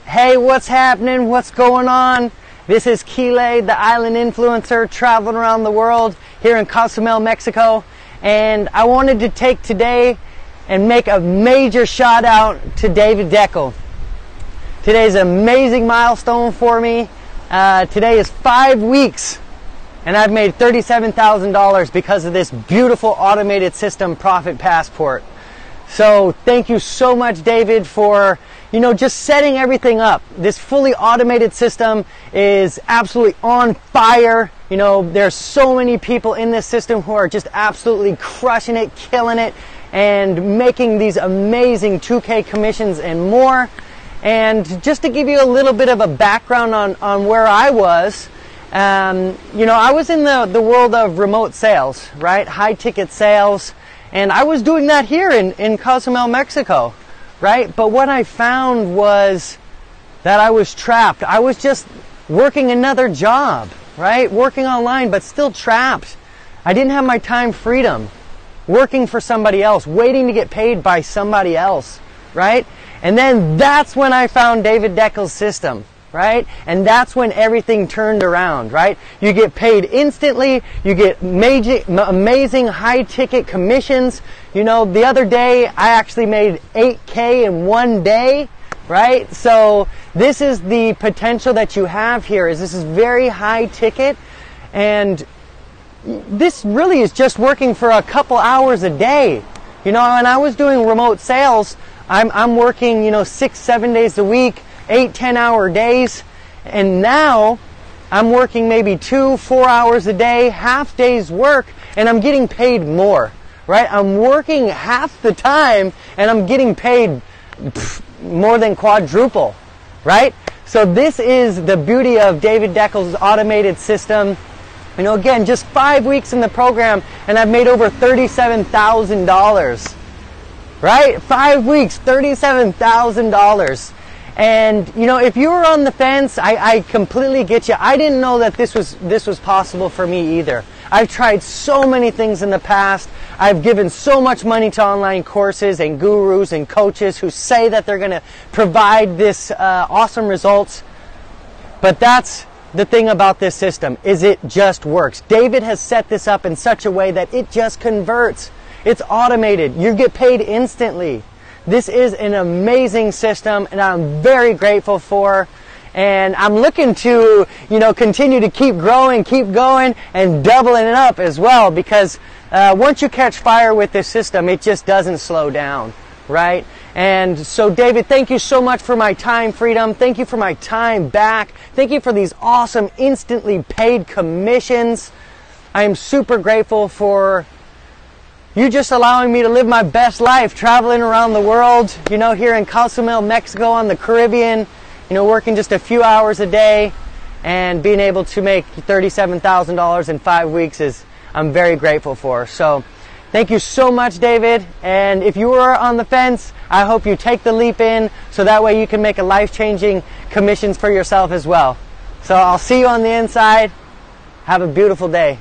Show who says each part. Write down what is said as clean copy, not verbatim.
Speaker 1: Hey, what's happening? What's going on? This is Kile, the island influencer, traveling around the world here in Cozumel, Mexico. And I wanted to take today and make a major shout out to David Dekel. Today's an amazing milestone for me. Today is 5 weeks and I've made $37,000 because of this beautiful automated system, Profit Passport. So thank you so much, David, for just setting everything up. This fully automated system is absolutely on fire. There's so many people in this system who are just absolutely crushing it, killing it, and making these amazing 2K commissions and more. And just to give you a little bit of a background on where I was, I was in the world of remote sales, right? High ticket sales. And I was doing that here in Cozumel, Mexico, right? But what I found was that I was trapped. I was just working another job, right? Working online, but still trapped. I didn't have my time freedom. Working for somebody else, waiting to get paid by somebody else, right? And then that's when I found David Dekel's system, right? And that's when everything turned around, right? You get paid instantly. You get amazing high-ticket commissions. The other day, I actually made $8K in one day, right? So this is the potential that you have here. This is very high-ticket, and this really is just working for a couple hours a day. When I was doing remote sales, I'm working, 6-7 days a week, 8-10 hour days, and now I'm working maybe 2-4 hours a day, half days work, and I'm getting paid more, right? I'm working half the time and I'm getting paid more than quadruple, right? So this is the beauty of David Dekel's automated system. Again, just 5 weeks in the program and I've made over $37,000, right? 5 weeks, $37,000. And if you were on the fence, I completely get you. I didn't know that this was possible for me either. I've tried so many things in the past. I've given so much money to online courses and gurus and coaches who say that they're going to provide this awesome results. But that's the thing about this system, is it just works. David has set this up in such a way that it just converts. It's automated. You get paid instantly. This is an amazing system, and I'm very grateful for. And I'm looking to, continue to keep growing, keep going, and doubling it up as well. Because once you catch fire with this system, it just doesn't slow down, right? And so, David, thank you so much for my time freedom. Thank you for my time back. Thank you for these awesome, instantly paid commissions. I am super grateful for you just allowing me to live my best life, traveling around the world, here in Cozumel, Mexico, on the Caribbean, working just a few hours a day and being able to make $37,000 in 5 weeks I'm very grateful for. So thank you so much, David. And if you are on the fence, I hope you take the leap in so that way you can make a life-changing commissions for yourself as well. So I'll see you on the inside. Have a beautiful day.